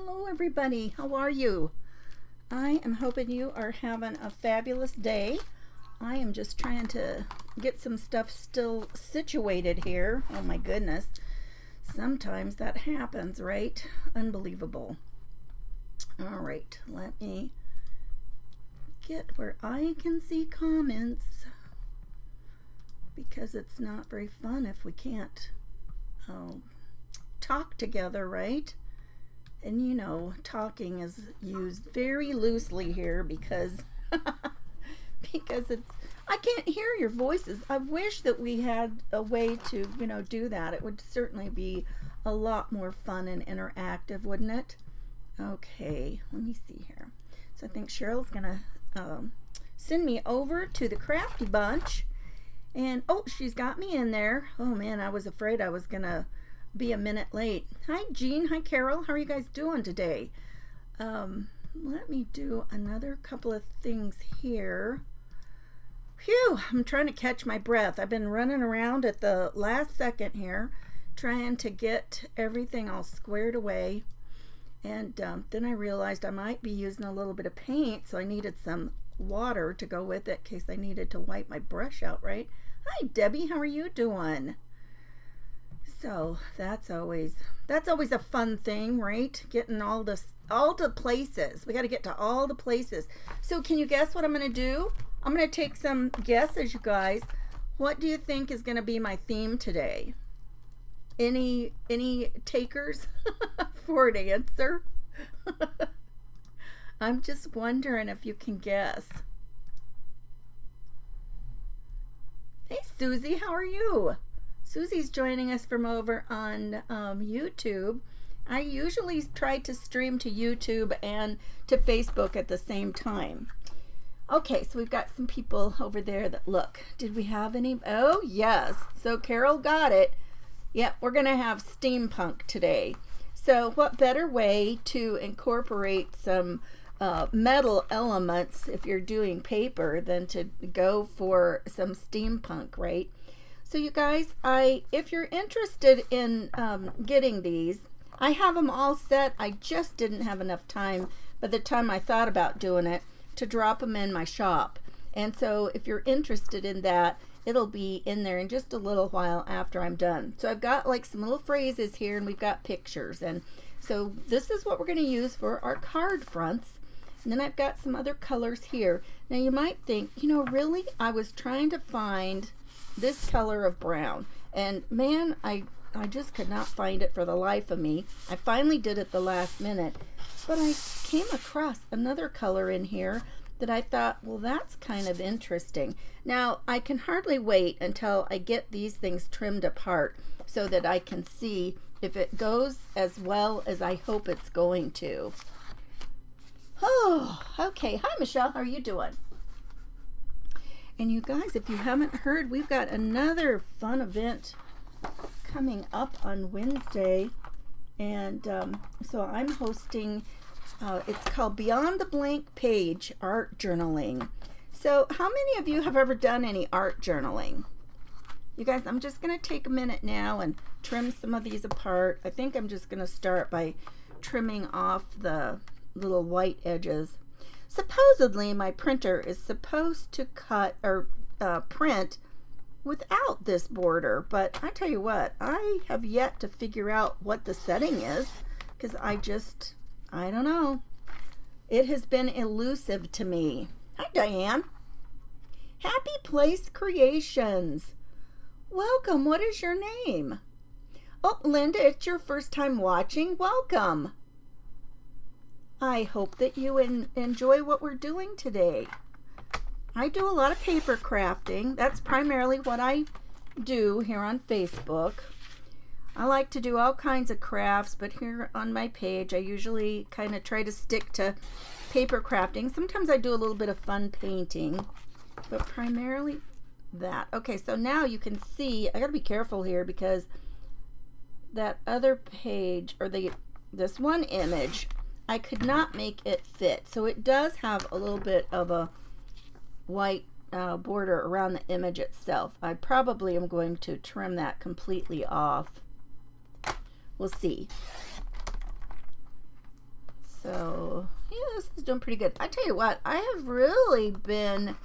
Hello everybody, how are you? I am hoping you are having a fabulous day. I am just trying to get some stuff still situated here. Oh my goodness. Sometimes that happens, right? Unbelievable. All right, let me get where I can see comments because it's not very fun if we can't talk together, right? And you know, talking is used very loosely here because because it's I can't hear your voices. I wish that we had a way to, do that. It would certainly be a lot more fun and interactive, wouldn't it? Okay, let me see here. So I think Cheryl's gonna send me over to the Crafty Bunch, and oh, she's got me in there. Oh man, I was afraid I was gonna be a minute late. Hi Jean, hi Carol, how are you guys doing today? Let me do another couple of things here. Phew, I'm trying to catch my breath. I've been running around at the last second here trying to get everything all squared away, and then I realized I might be using a little bit of paint, so I needed some water to go with it in case I needed to wipe my brush out, right? Hi Debbie, how are you doing? So that's always a fun thing, right? Getting all the places. We got to get to all the places. So can you guess what I'm going to do? I'm going to take some guesses, you guys. What do you think is going to be my theme today? Any takers for an answer? I'm just wondering if you can guess. Hey Susie, how are you? Susie's joining us from over on YouTube. I usually try to stream to YouTube and to Facebook at the same time. Okay, so we've got some people over there that look. Did we have any? Oh, yes. So Carol got it. Yep, we're going to have steampunk today. So what better way to incorporate some metal elements if you're doing paper than to go for some steampunk, right? So you guys, if you're interested in getting these, I have them all set. I just didn't have enough time by the time I thought about doing it to drop them in my shop. And so if you're interested in that, it'll be in there in just a little while after I'm done. So I've got like some little phrases here, and we've got pictures. And so this is what we're going to use for our card fronts. And then I've got some other colors here. Now you might think, really, I was trying to find this color of brown, and man, I just could not find it for the life of me. I finally did it the last minute, but I came across another color in here that I thought, well, that's kind of interesting. Now I can hardly wait until I get these things trimmed apart so that I can see if it goes as well as I hope it's going to. Oh, okay. Hi Michelle, how are you doing? And you guys, if you haven't heard, we've got another fun event coming up on Wednesday. And so I'm hosting, it's called Beyond the Blank Page Art Journaling. So how many of you have ever done any art journaling? You guys, I'm just going to take a minute now and trim some of these apart. I think I'm just going to start by trimming off the little white edges. Supposedly my printer is supposed to cut or print without this border, but I tell you what, I have yet to figure out what the setting is because I don't know. It has been elusive to me. Hi Diane. Happy Place Creations. Welcome. What is your name? Oh, Linda, it's your first time watching. Welcome. I hope that you enjoy what we're doing today. I do a lot of paper crafting. That's primarily what I do here on Facebook. I like to do all kinds of crafts, but here on my page I usually kind of try to stick to paper crafting. Sometimes I do a little bit of fun painting, but primarily that. Okay, so now you can see, I gotta be careful here because that other page, or this one image, I could not make it fit. So it does have a little bit of a white border around the image itself. I probably am going to trim that completely off. We'll see. So yeah, this is doing pretty good. I tell you what, I have really been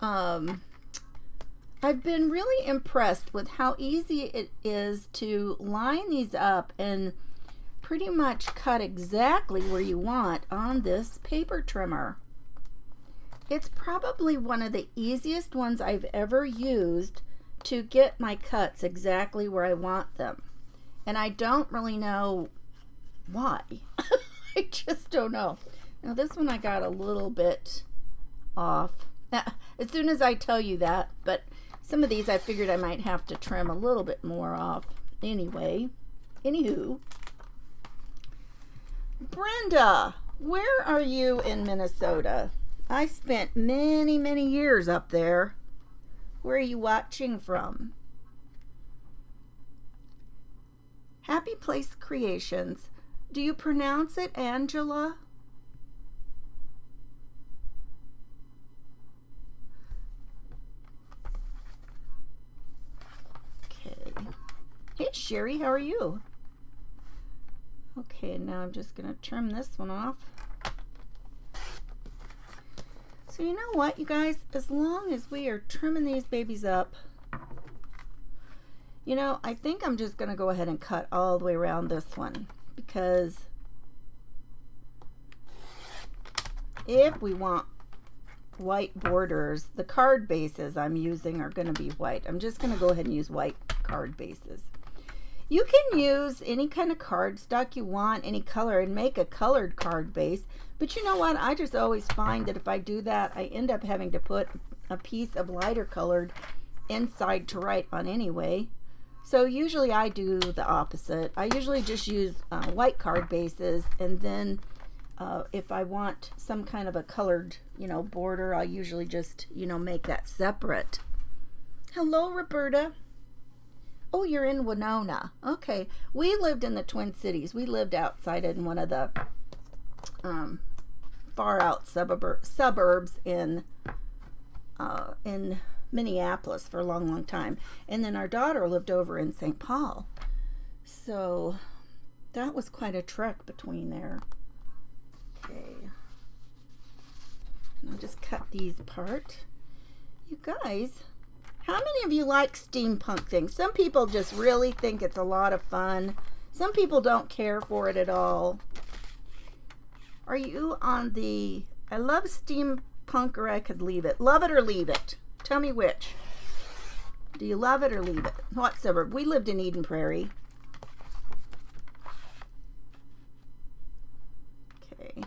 I've been really impressed with how easy it is to line these up and pretty much cut exactly where you want on this paper trimmer. It's probably one of the easiest ones I've ever used to get my cuts exactly where I want them. And I don't really know why. I just don't know. Now this one I got a little bit off. As soon as I tell you that, but some of these I figured I might have to trim a little bit more off anyway. Anywho, Brenda, where are you in Minnesota? I spent many, many years up there. Where are you watching from? Happy Place Creations. Do you pronounce it Angela? Hey Sherry, how are you? Okay, now I'm just gonna trim this one off. So you know what, you guys, as long as we are trimming these babies up, you know, I think I'm just gonna go ahead and cut all the way around this one, because if we want white borders, the card bases I'm using are gonna be white. I'm just gonna go ahead and use white card bases. You can use any kind of cardstock you want, any color, and make a colored card base. But you know what? I just always find that if I do that, I end up having to put a piece of lighter colored inside to write on anyway. So usually I do the opposite. I usually just use white card bases, and then if I want some kind of a colored, you know, border, I'll usually just, you know, make that separate. Hello, Roberta. Oh, you're in Winona. Okay. We lived in the Twin Cities. We lived outside in one of the far out suburbs in Minneapolis for a long, long time. And then our daughter lived over in St. Paul. So that was quite a trek between there. Okay. And I'll just cut these apart. You guys, how many of you like steampunk things? Some people just really think it's a lot of fun. Some people don't care for it at all. Are you on the I love steampunk or I could leave it? Love it or leave it? Tell me which. Do you love it or leave it? What suburb? We lived in Eden Prairie. Okay.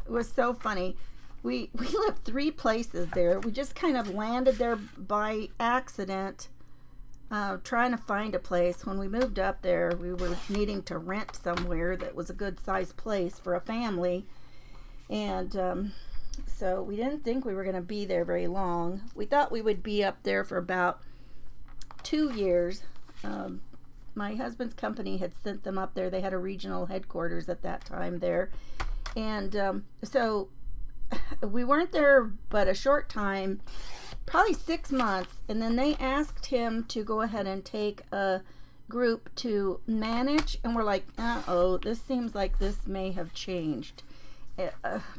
It was so funny. We lived 3 places there. We just kind of landed there by accident, trying to find a place. When we moved up there, we were needing to rent somewhere that was a good sized place for a family. And so we didn't think we were going to be there very long. We thought we would be up there for about 2 years. My husband's company had sent them up there. They had a regional headquarters at that time there. And so we weren't there but a short time, probably 6 months, and then they asked him to go ahead and take a group to manage, and we're like, uh-oh, this seems like this may have changed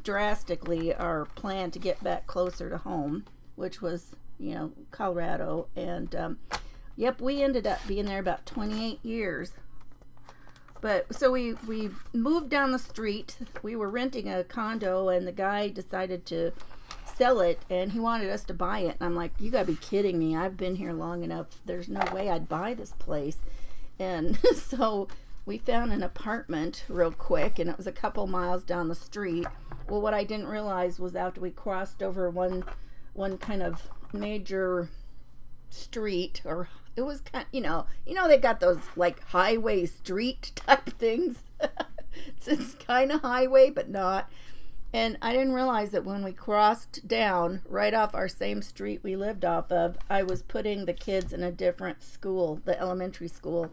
drastically our plan to get back closer to home, which was, you know, Colorado. And yep, we ended up being there about 28 years. But so we moved down the street. We were renting a condo, and the guy decided to sell it, and he wanted us to buy it. And I'm like, you gotta be kidding me. I've been here long enough. There's no way I'd buy this place. And so we found an apartment real quick, and it was a couple miles down the street. Well, what I didn't realize was after we crossed over one kind of major street, or it was kind, you know they got those like highway street type things. It's kind of highway but not. And I didn't realize that when we crossed down right off our same street we lived off of, I was putting the kids in a different school, the elementary school,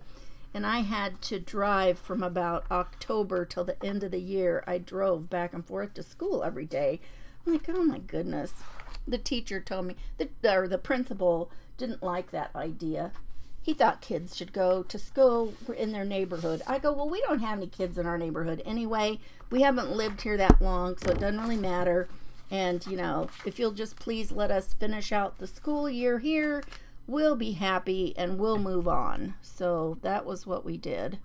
and I had to drive from about October till the end of the year. I drove back and forth to school every day. I'm like, oh my goodness. The teacher told me, or the principal didn't like that idea. he thought kids should go to school in their neighborhood. I go, well, we don't have any kids in our neighborhood anyway. We haven't lived here that long, so it doesn't really matter. And, you know, if you'll just please let us finish out the school year here, we'll be happy and we'll move on. So that was what we did.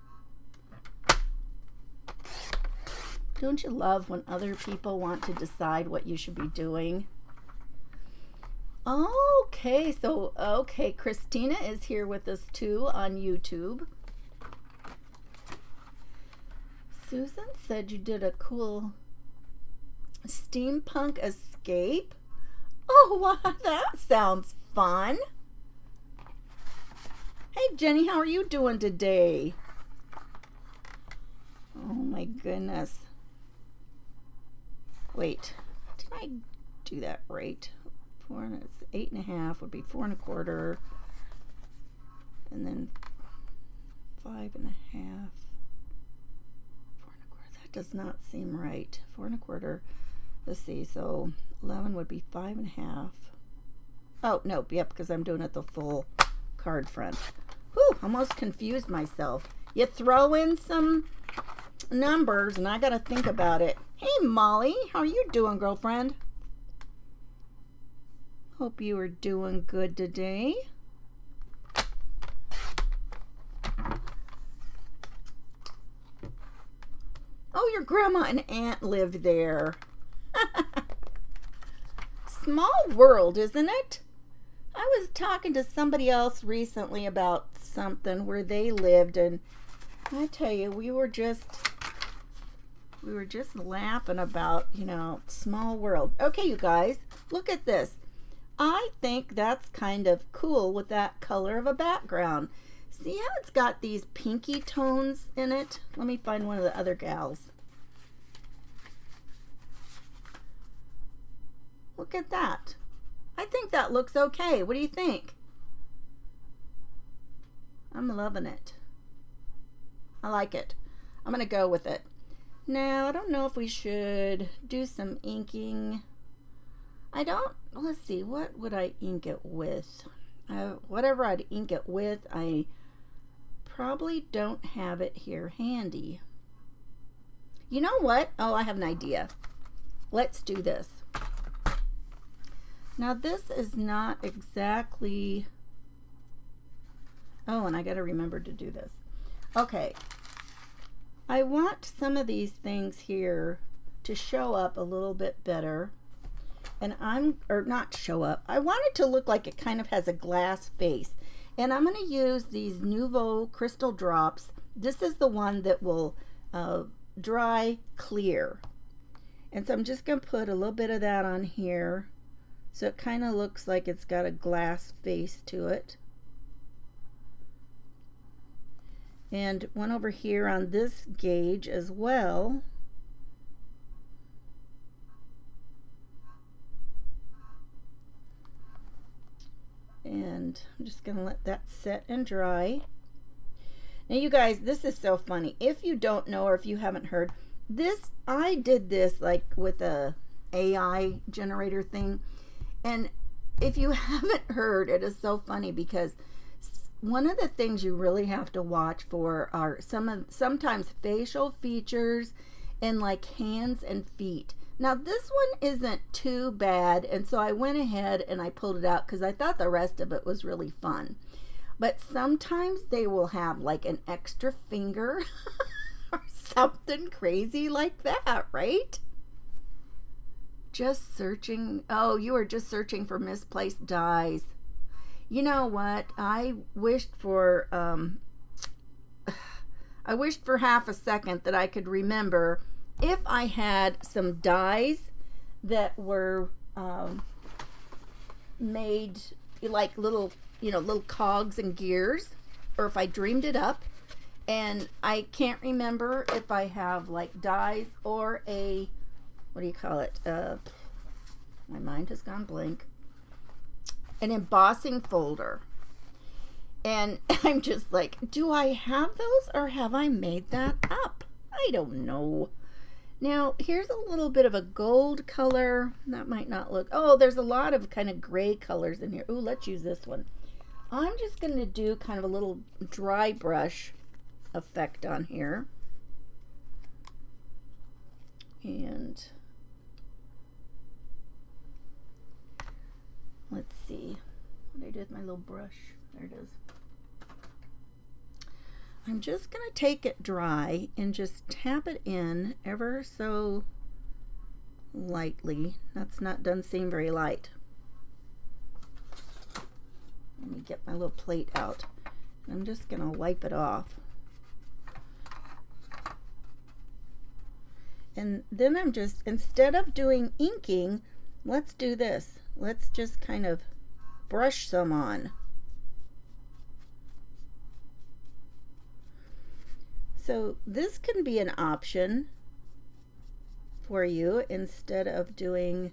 Don't you love when other people want to decide what you should be doing? Okay, so, Christina is here with us too on YouTube. Susan said you did a cool steampunk escape. Oh, wow, that sounds fun. Hey, Jenny, how are you doing today? Oh, my goodness. Wait, did I do that right? 8.5 would be 4 1/4, and then 5.5. 4 1/4. That does not seem right. 4 1/4. Let's see. So 11 would be 5.5. Oh no, yep, because I'm doing it the full card front. Whew, almost confused myself. You throw in some numbers, and I got to think about it. Hey, Molly, how are you doing, girlfriend? Hope you are doing good today. Oh, your grandma and aunt lived there. Small world, isn't it? I was talking to somebody else recently about something where they lived, and I tell you, we were just laughing about, you know, small world. Okay, you guys, look at this. I think that's kind of cool with that color of a background. See how it's got these pinky tones in it? Let me find one of the other gals. Look at that. I think that looks okay. What do you think? I'm loving it. I like it. I'm going to go with it. Now, I don't know if we should do some inking. Let's see, what would I ink it with? Whatever I'd ink it with, I probably don't have it here handy. You know what? Oh, I have an idea. Let's do this. Now, this is not exactly... Oh, and I got to remember to do this. Okay. I want some of these things here to show up a little bit better. And not show up. I want it to look like it kind of has a glass face. And I'm going to use these Nouveau crystal drops. This is the one that will dry clear. And so I'm just going to put a little bit of that on here. So it kind of looks like it's got a glass face to it. And one over here on this gauge as well. And I'm just going to let that set and dry. Now, you guys, this is so funny. If you don't know or if you haven't heard, I did this like with a AI generator thing. And if you haven't heard, it is so funny because one of the things you really have to watch for are sometimes facial features and like hands and feet. Now, this one isn't too bad, and so I went ahead and I pulled it out because I thought the rest of it was really fun. But sometimes they will have like an extra finger or something crazy like that, right? Just searching. Oh, you were just searching for misplaced dies. You know what? I wished for half a second that I could remember if I had some dies that were made like little cogs and gears, or if I dreamed it up, and I can't remember if I have like dies or a, what do you call it? My mind has gone blank. An embossing folder. And I'm just like, do I have those or have I made that up? I don't know. Now, here's a little bit of a gold color. That might not look... Oh, there's a lot of kind of gray colors in here. Ooh, let's use this one. I'm just going to do kind of a little dry brush effect on here. And let's see. What did I do with my little brush? There it is. I'm just going to take it dry and just tap it in ever so lightly. Doesn't seem very light. Let me get my little plate out. I'm just going to wipe it off. And then I'm just, instead of doing inking, let's do this. Let's just kind of brush some on. So this can be an option for you instead of doing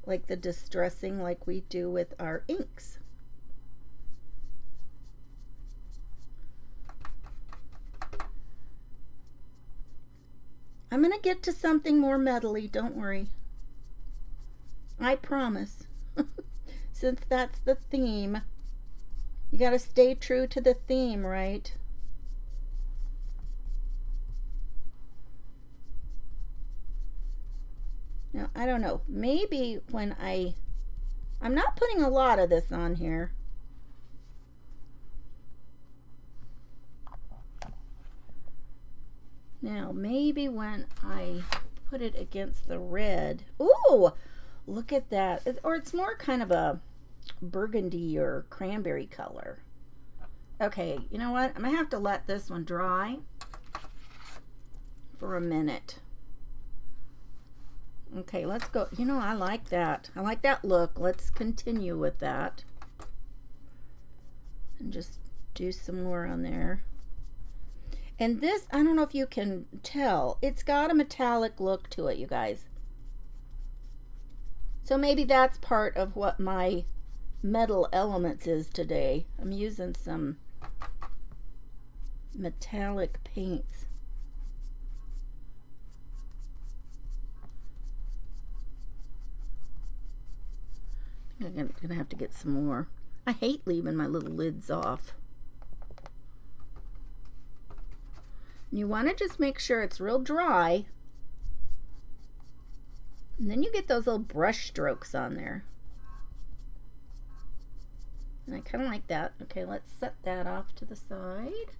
like the distressing like we do with our inks. I'm going to get to something more metally, don't worry. I promise. Since that's the theme, you got to stay true to the theme, right? Now, I don't know. Maybe when I'm not putting a lot of this on here. Now, maybe when I put it against the red. Ooh, look at that. Or it's more kind of a burgundy or cranberry color. Okay, you know what? I'm going to have to let this one dry for a minute. Okay, let's go. You know, I like that. I like that look. Let's continue with that. And just do some more on there. And this, I don't know if you can tell, it's got a metallic look to it, you guys. So maybe that's part of what my metal elements is today. I'm using some metallic paints. I'm gonna have to get some more. I hate leaving my little lids off. You want to just make sure it's real dry. And then you get those little brush strokes on there. And I kind of like that. Okay, let's set that off to the side.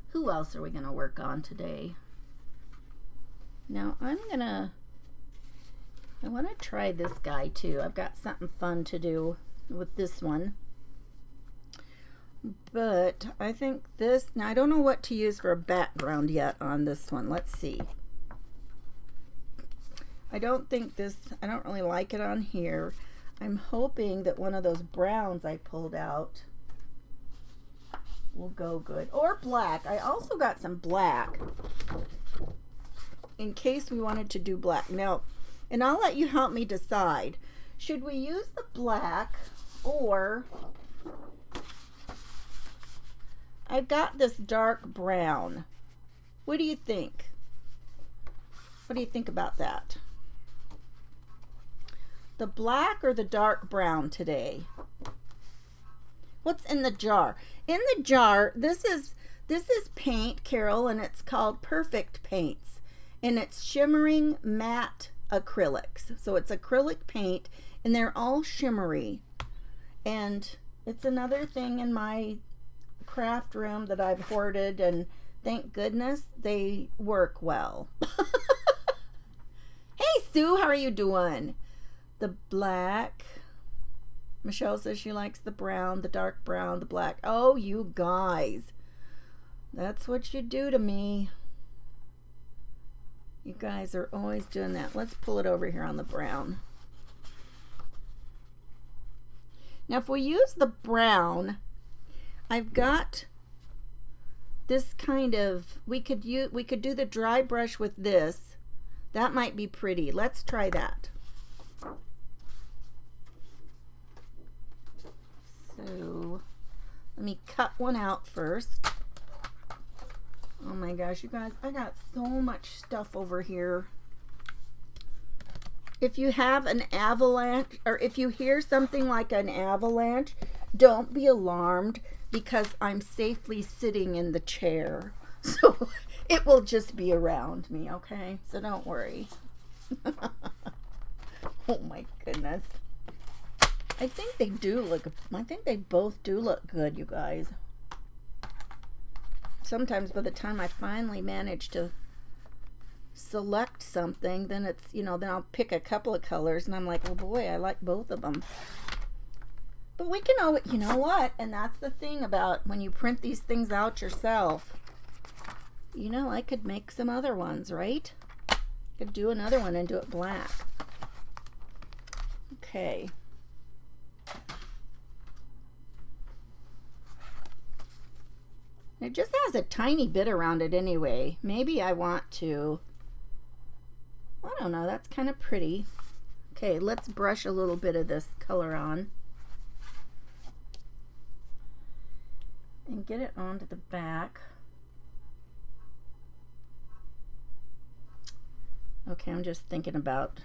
Who else are we going to work on today? Now I want to try this guy too. I've got something fun to do with this one. But I think this, now I don't know what to use for a background yet on this one. Let's see. I don't really like it on here. I'm hoping that one of those browns I pulled out will go good. Or black. I also got some black in case we wanted to do black. Now, and I'll let you help me decide. Should we use the black or... I've got this dark brown. What do you think? What do you think about that? The black or the dark brown today? What's in the jar? In the jar, this is paint, Carol, and it's called Perfect Paints. And it's shimmering matte acrylics. So it's acrylic paint and they're all shimmery. And it's another thing in my craft room that I've hoarded, and thank goodness they work well. Hey Sue, how are you doing? The black. Michelle says she likes the brown, the dark brown, the black. Oh, you guys. That's what you do to me. You guys are always doing that. Let's pull it over here on the brown. Now if we use the brown, I've got this kind of, we could do the dry brush with this. That might be pretty. Let's try that. So let me cut one out first. Oh my gosh, you guys, I got so much stuff over here. If you have an avalanche, or if you hear something like an avalanche, don't be alarmed because I'm safely sitting in the chair. So it will just be around me, okay? So don't worry. Oh my goodness. I think they both do look good, you guys. Sometimes by the time I finally manage to select something, then it's, then I'll pick a couple of colors and I'm like, oh boy, I like both of them. But we can always, you know what? And that's the thing about when you print these things out yourself. I could make some other ones, right? Could do another one and do it black. Okay. It just has a tiny bit around it anyway. Maybe I want to, I don't know, that's kind of pretty. Okay, let's brush a little bit of this color on. And get it onto the back. Okay, I'm just thinking about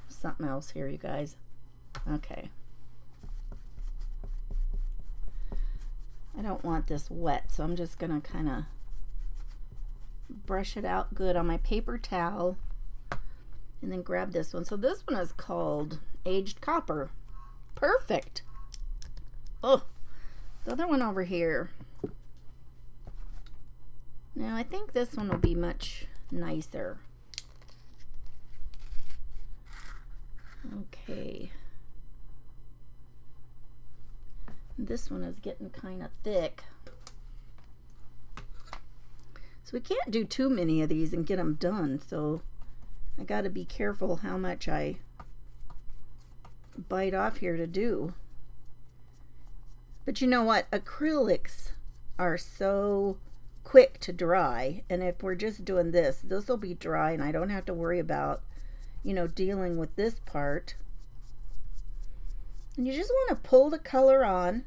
something else here, you guys. Okay. I don't want this wet, so I'm just going to kind of brush it out good on my paper towel and then grab this one. So this one is called Aged Copper. Perfect. Oh, the other one over here. Now, I think this one will be much nicer. Okay. This one is getting kind of thick. So we can't do too many of these and get them done. So I got to be careful how much I bite off here to do. But you know what? Acrylics are so quick to dry. And if we're just doing this, this will be dry and I don't have to worry about, dealing with this part. And you just want to pull the color on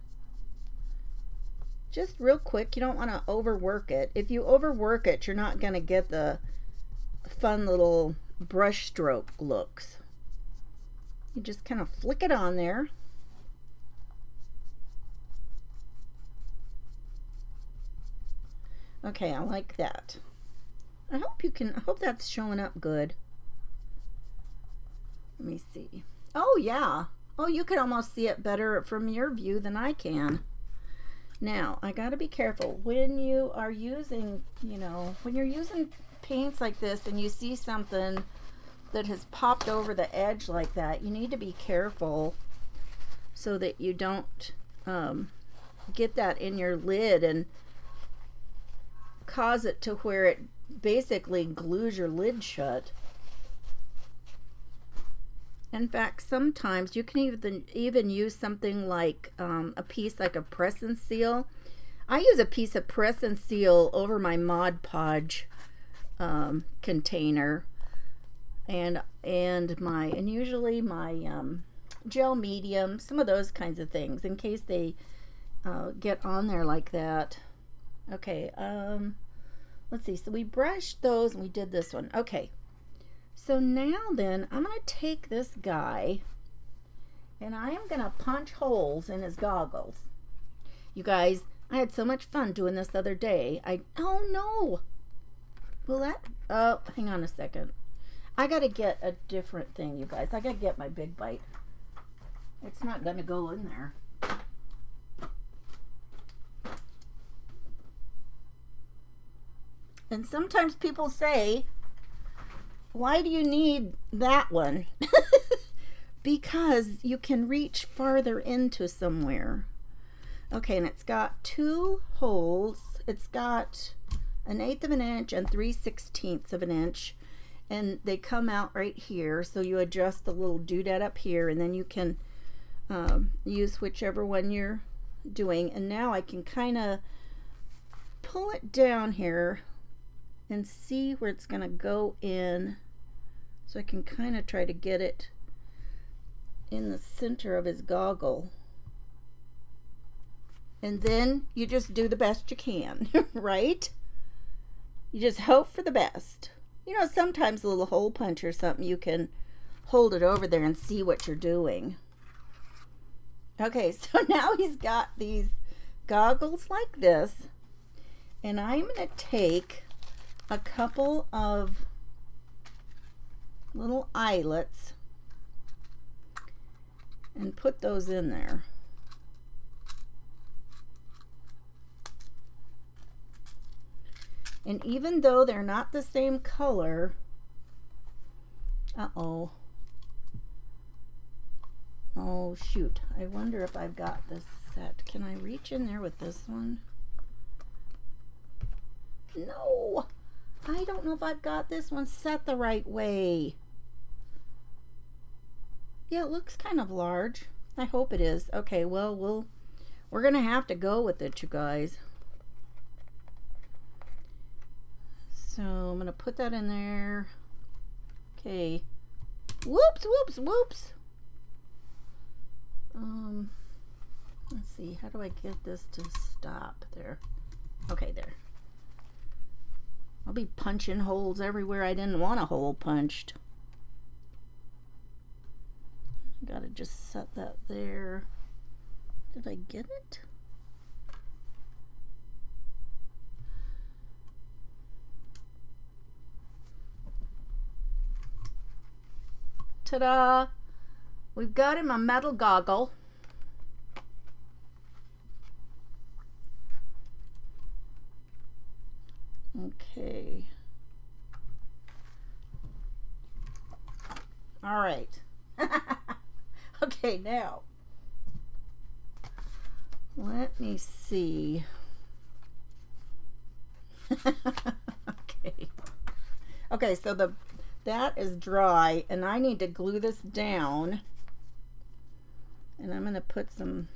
just real quick. You don't want to overwork it. If you overwork it, you're not going to get the fun little brush stroke looks. You just kind of flick it on there. Okay, I like that. I hope that's showing up good. Let me see. Oh yeah. Oh, you can almost see it better from your view than I can. Now, I got to be careful when you are using, when you're using paints like this and you see something that has popped over the edge like that, you need to be careful so that you don't get that in your lid and cause it to where it basically glues your lid shut. In fact, sometimes you can even use something like a piece like a press and seal. I use a piece of press and seal over my Mod Podge container and usually my gel medium, some of those kinds of things in case they get on there like that. Okay, let's see. So we brushed those and we did this one. Okay. So now then, I'm going to take this guy and I am going to punch holes in his goggles. You guys, I had so much fun doing this the other day. Oh no! Hang on a second. I got to get a different thing, you guys. I got to get my big bite. It's not going to go in there. And sometimes people say, why do you need that one? Because you can reach farther into somewhere. Okay, and it's got 2 holes. It's got 1/8 of an inch and 3/16 of an inch. And they come out right here. So you adjust the little doodad up here and then you can use whichever one you're doing. And now I can kind of pull it down here and see where it's going to go in. So I can kind of try to get it in the center of his goggle. And then you just do the best you can, right? You just hope for the best. Sometimes a little hole punch or something, you can hold it over there and see what you're doing. Okay, so now he's got these goggles like this, and I'm going to take a couple of little eyelets and put those in there. And even though they're not the same color, oh shoot, I wonder if I've got this set. Can I reach in there with this one? No, I don't know if I've got this one set the right way. Yeah, it looks kind of large. I hope it is. Okay, well, we're gonna have to go with it, you guys. So I'm gonna put that in there. Okay. Whoops, whoops, whoops. Let's see, how do I get this to stop there? Okay, there. I'll be punching holes everywhere I didn't want a hole punched. Gotta just set that there. Did I get it? Ta-da! We've got him a metal goggle. Okay. All right. Okay, now let me see. Okay, so that is dry, and I need to glue this down, and I'm going to put some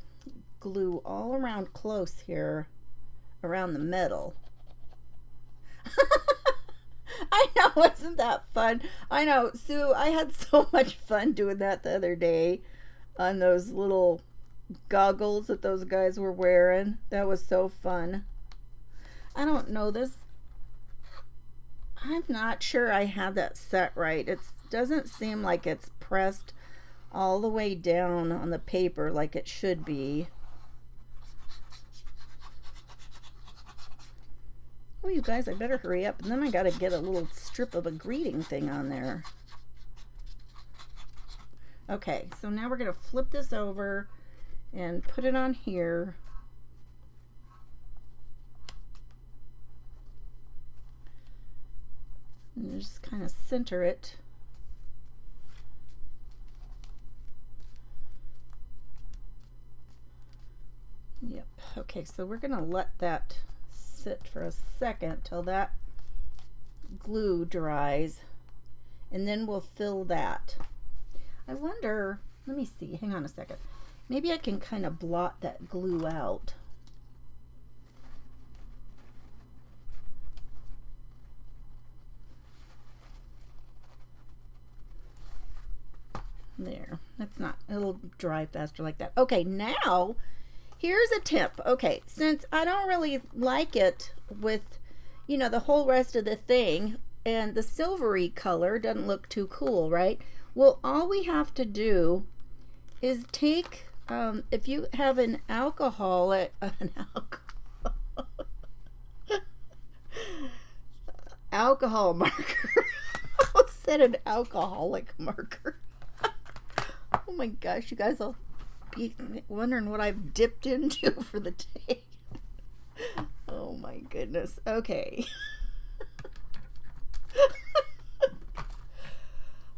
glue all around close here around the middle. I know, wasn't that fun? I know, Sue, I had so much fun doing that the other day on those little goggles that those guys were wearing. That was so fun. I don't know this. I'm not sure I had that set right. It doesn't seem like it's pressed all the way down on the paper like it should be. Oh, you guys, I better hurry up, and then I gotta get a little strip of a greeting thing on there. Okay, so now we're gonna flip this over and put it on here. And just kind of center it. Yep, okay, so we're gonna let that sit for a second till that glue dries, and then we'll fill that. I wonder, let me see, hang on a second. Maybe I can kind of blot that glue out. There, that's not, it'll dry faster like that. Okay, now here's a tip. Okay, since I don't really like it with, you know, the whole rest of the thing, and the silvery color doesn't look too cool, right? Well, all we have to do is take, if you have an alcoholic alcohol marker. I said an alcoholic marker. Oh my gosh, you guys will be wondering what I've dipped into for the day. Oh my goodness. Okay.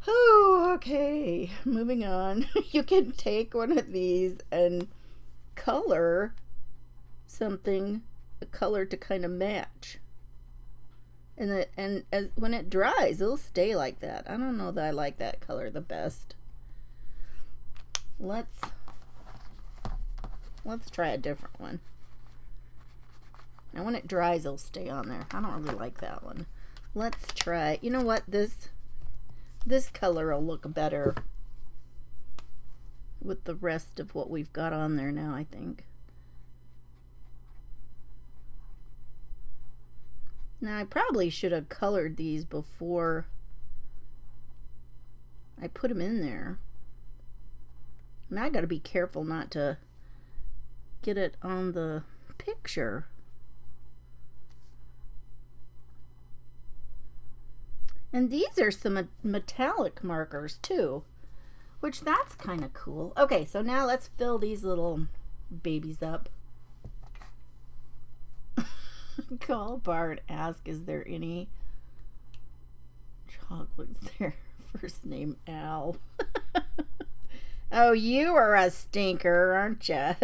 Oh, okay. Moving on. You can take one of these and color something, a color to kind of match. And as when it dries, it'll stay like that. I don't know that I like that color the best. Let's try a different one. Now when it dries, it'll stay on there. I don't really like that one. Let's try, you know what, this color will look better with the rest of what we've got on there now, I think. Now I probably should have colored these before I put them in there. Now I got to be careful not to get it on the picture. And these are some metallic markers too, which that's kind of cool. Okay, so now let's fill these little babies up. Call Bar and ask, is there any chocolates there? First name Al. Oh, you are a stinker, aren't you?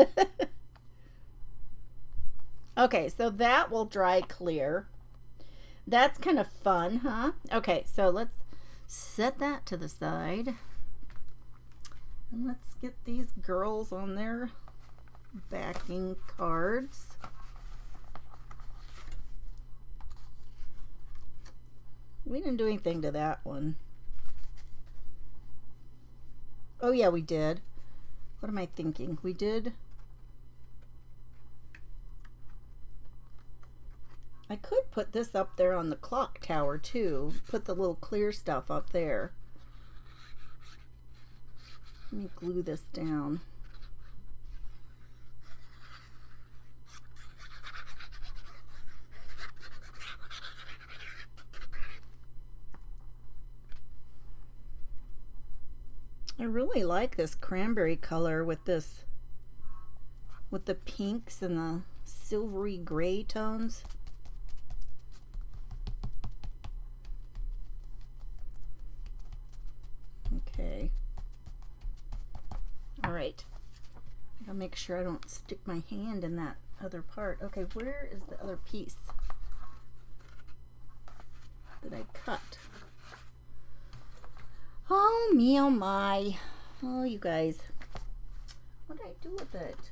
Okay, so that will dry clear. That's kind of fun, huh? Okay, so let's set that to the side. And let's get these girls on their backing cards. We didn't do anything to that one. Oh yeah, we did. What am I thinking? We did. I could put this up there on the clock tower too. Put the little clear stuff up there. Let me glue this down. I really like this cranberry color with this, with the pinks and the silvery gray tones. Okay. All right. I gotta make sure I don't stick my hand in that other part. Okay, where is the other piece that I cut? Oh me, oh my. Oh, you guys. What did I do with it?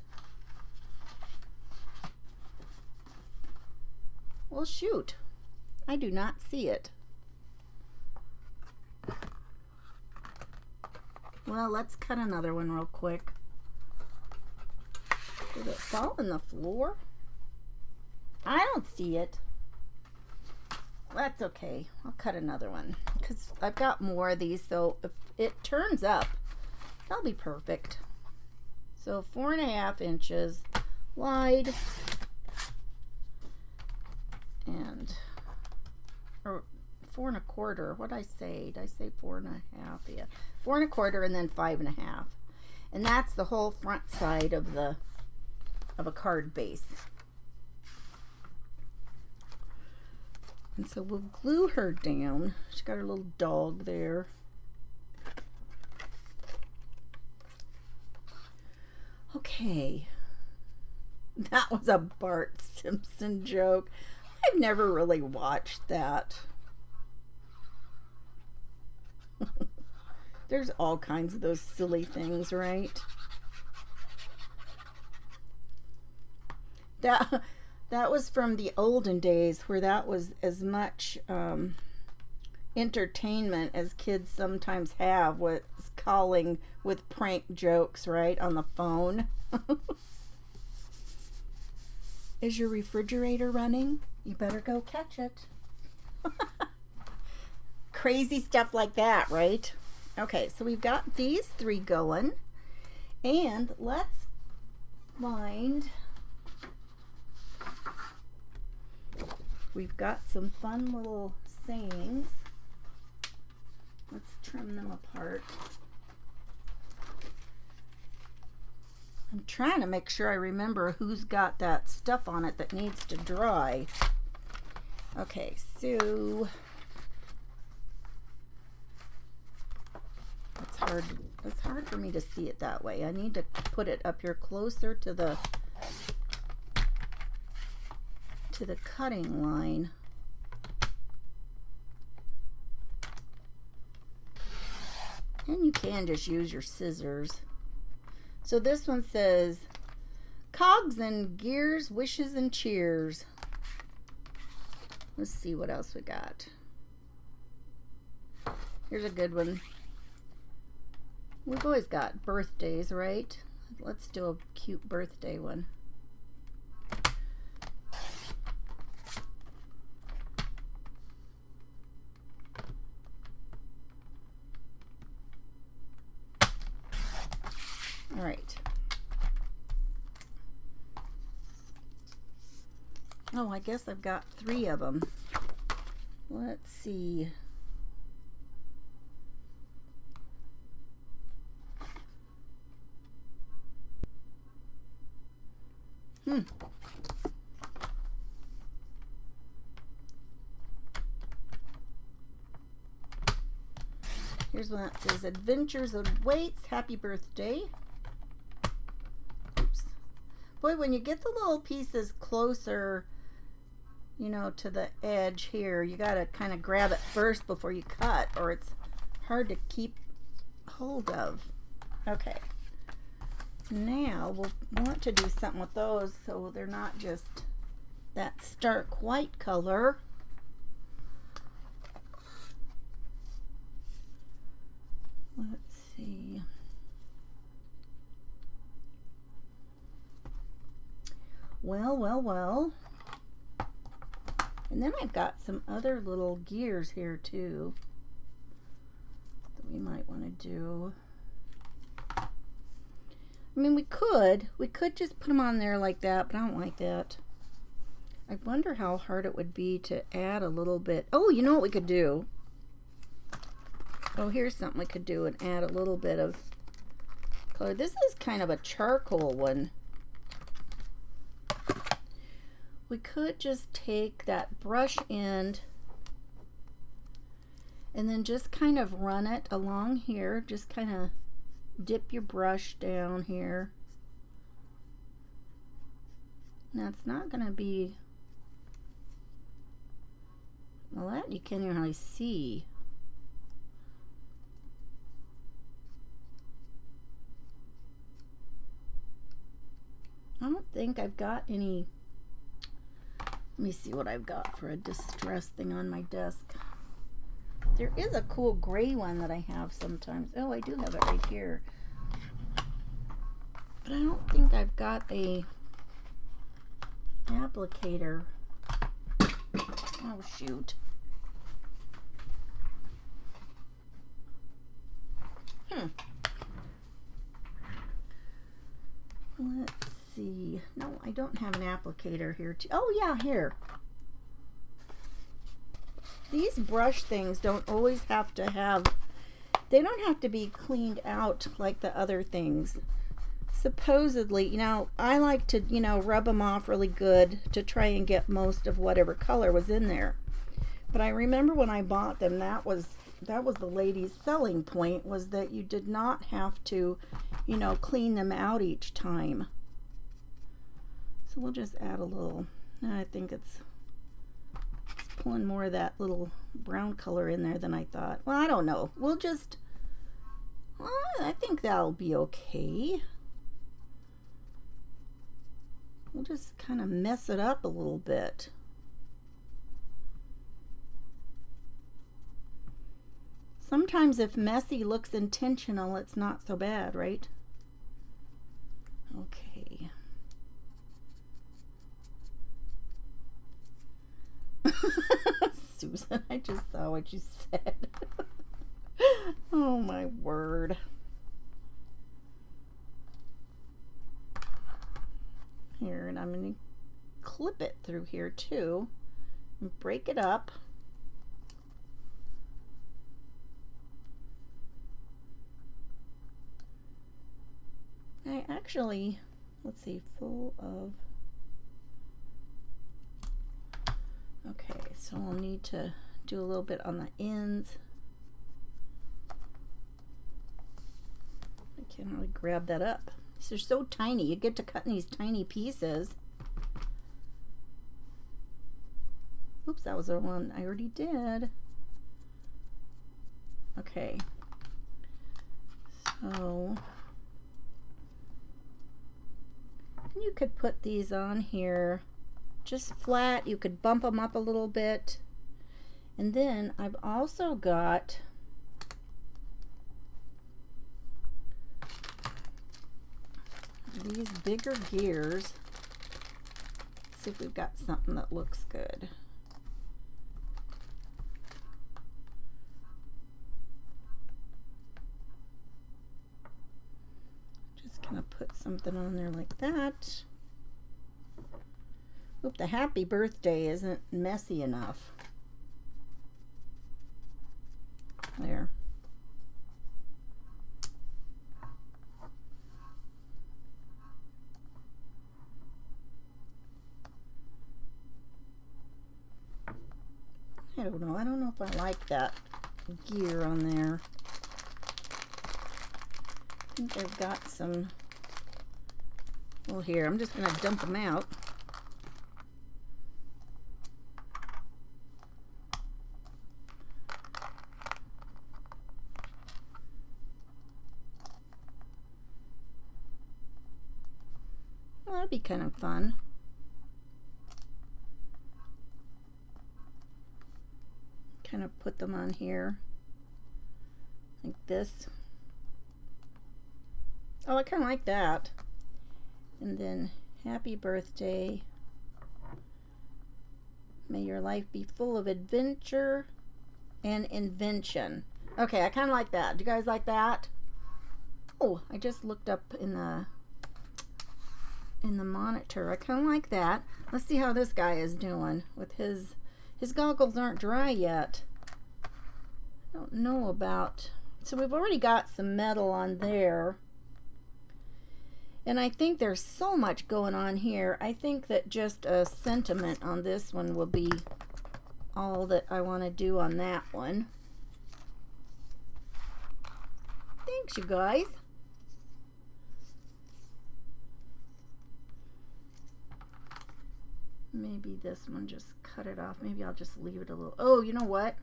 Well, shoot. I do not see it. Well, let's cut another one real quick. Did it fall on the floor? I don't see it. That's okay. I'll cut another one because I've got more of these, so if it turns up, that'll be perfect. So 4.5 inches wide and, or 4.25. What did I say? Did I say 4.5? Yeah, 4.25 and then 5.5, and that's the whole front side of a card base. And so we'll glue her down. She's got her little dog there. Okay. That was a Bart Simpson joke. I've never really watched that. There's all kinds of those silly things, right? That was from the olden days where that was as much entertainment as kids sometimes have, was calling with prank jokes, right, on the phone. Is your refrigerator running? You better go catch it. Crazy stuff like that, right? Okay, so we've got these 3 going, and let's find... We've got some fun little sayings. Let's trim them apart. I'm trying to make sure I remember who's got that stuff on it that needs to dry. Okay, so it's hard for me to see it that way. I need to put it up here closer to the cutting line. And you can just use your scissors. So this one says, cogs and gears, wishes and cheers. Let's see what else we got. Here's a good one. We've always got birthdays, right? Let's do a cute birthday one. All right. Oh, I guess I've got 3 of them. Let's see. Here's one that says, Adventures awaits. Happy birthday. Oops. Boy, when you get the little pieces closer, you know, to the edge here, you got to kind of grab it first before you cut, or it's hard to keep hold of. Okay. Now we'll want to do something with those so they're not just that stark white color. Let's see. Well. And then I've got some other little gears here too that we might want to do. I mean, we could just put them on there like that, but I don't like that. I wonder how hard it would be to add a little bit. Oh, you know what we could do? Oh, here's something we could do and add a little bit of color. This is kind of a charcoal one. We could just take that brush end and then just kind of run it along here. Just kind of dip your brush down here. Now it's not going to be, well, that you can't even really see. I don't think I've got any. Let me see what I've got for a distress thing on my desk. There is a cool gray one that I have sometimes. Oh, I do have it right here. But I don't think I've got a applicator. Oh, shoot. Let's see. No, I don't have an applicator here. Oh, yeah, here. These brush things don't always have to have, they don't have to be cleaned out like the other things. Supposedly, you know, I like to, you know, rub them off really good to try and get most of whatever color was in there. But I remember when I bought them, that was the lady's selling point, was that you did not have to, you know, clean them out each time. So we'll just add a little. I think it's pulling more of that little brown color in there than I thought. Well, I don't know. We'll just, I think that'll be okay. We'll just kind of mess it up a little bit. Sometimes if messy looks intentional, it's not so bad, right? Okay. Susan, I just saw what you said. Oh my word. Here, and I'm going to clip it through here too and break it up. I actually, let's see, full of, okay, so I'll need to do a little bit on the ends. I can't really grab that up. These are so tiny. You get to cut in these tiny pieces. Oops, that was the one I already did. Okay. So you could put these on here just flat. You could bump them up a little bit. And then I've also got these bigger gears. Let's see if we've got something that looks good. Just Kind of put something on there like that. Oop, the happy birthday isn't messy enough. There. I don't know. I don't know if I like that gear on there. I think I've got some. Well, here, I'm just going to dump them out. Well, that'd be kind of fun. Kind of put them on here like this. Oh, I kind of like that. And then happy birthday. May your life be full of adventure and invention. Okay, I kind of like that. Do you guys like that? Oh, I just looked up in the monitor. I kind of like that. Let's see how this guy is doing with his goggles aren't dry yet. I don't know about. So we've already got some metal on there. And I think there's so much going on here. I think that just a sentiment on this one will be all that I want to do on that one. Thanks, you guys. Maybe this one, just cut it off. Maybe I'll just leave it a little. Oh, you know what?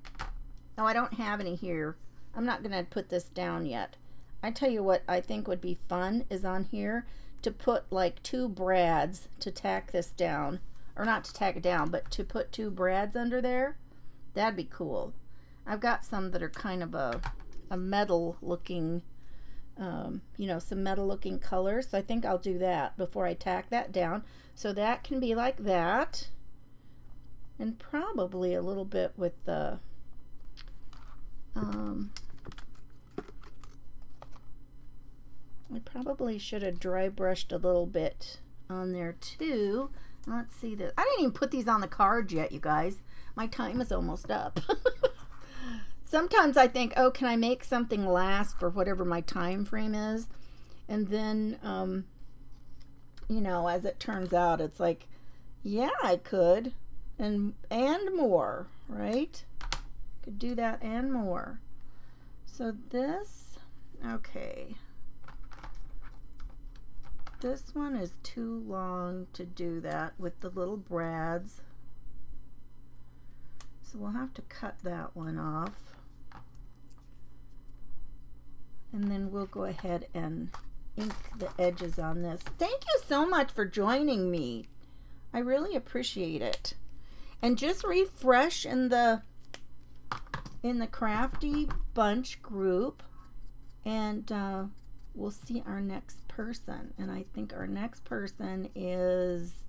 No, I don't have any here. I'm not going to put this down yet. I tell you what I think would be fun is on here to put like 2 brads to tack this down. Or not to tack it down, but to put 2 brads under there. That'd be cool. I've got some that are kind of a metal looking, you know, some metal looking colors. So I think I'll do that before I tack that down. So that can be like that. And probably a little bit with the I probably should have dry brushed a little bit on there too. Let's see this. I didn't even put these on the card yet, you guys. My time is almost up. Sometimes I think, oh, can I make something last for whatever my time frame is? And then, you know, as it turns out, it's like, yeah, I could. And more, right? Could do that and more. So this, okay. This one is too long to do that with the little brads. So we'll have to cut that one off. And then we'll go ahead and ink the edges on this. Thank you so much for joining me. I really appreciate it. And just refresh in the Crafty Bunch group, and we'll see our next person. And I think our next person is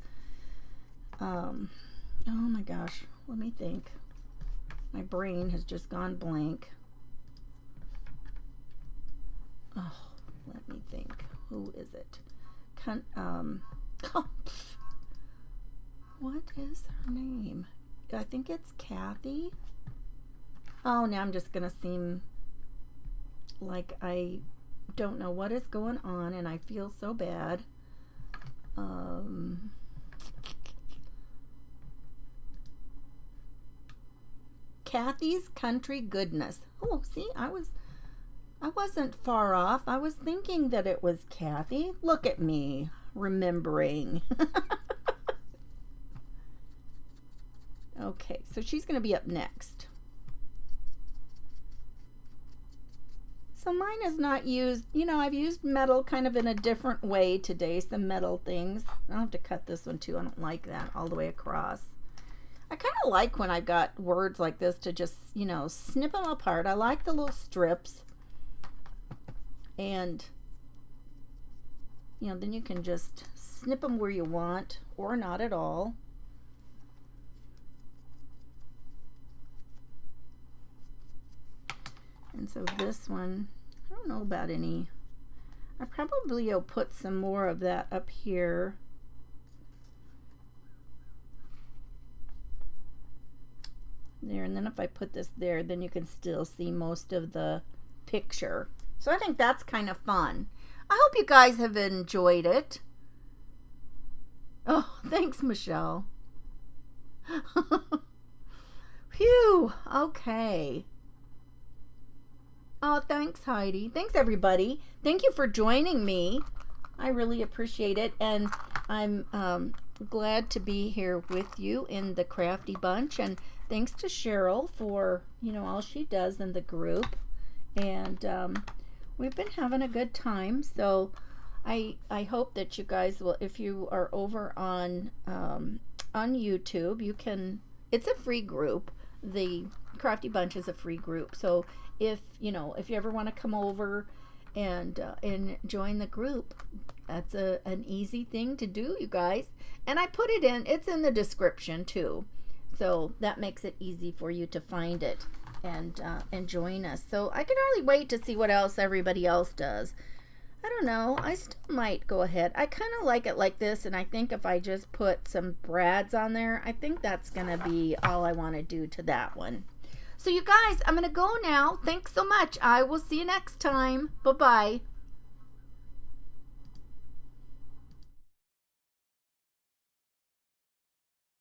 oh my gosh, let me think. My brain has just gone blank. Oh, let me think. Who is it? What is her name? I think it's Kathy. Oh, now I'm just gonna seem like I don't know what is going on, and I feel so bad. Kathy's Country Goodness. Oh, see, I wasn't far off. I was thinking that it was Kathy. Look at me, remembering. Okay, so she's going to be up next. So mine is not used, you know, I've used metal kind of in a different way today, some metal things. I'll have to cut this one too. I don't like that all the way across. I kind of like when I've got words like this to just, you know, snip them apart. I like the little strips. And, you know, then you can just snip them where you want or not at all. And so this one, I don't know about any. I probably will put some more of that up here. There, and then if I put this there, then you can still see most of the picture. So I think that's kind of fun. I hope you guys have enjoyed it. Oh, thanks, Michelle. Phew, okay. Oh, thanks, Heidi. Thanks, everybody. Thank you for joining me. I really appreciate it, and I'm glad to be here with you in the Crafty Bunch, and thanks to Cheryl for, you know, all she does in the group. And we've been having a good time, so I hope that you guys will, if you are over on YouTube, you can, it's a free group. The Crafty Bunch is a free group, so if you ever want to come over and join the group, that's an easy thing to do, you guys. And I put it's in the description too, so that makes it easy for you to find it and join us. So I can hardly wait to see what else everybody else does. I don't know, I still might go ahead. I kind of like it like this, and I think if I just put some brads on there, I think that's gonna be all I want to do to that one. So you guys, I'm gonna go now. Thanks so much. I will see you next time. Bye-bye.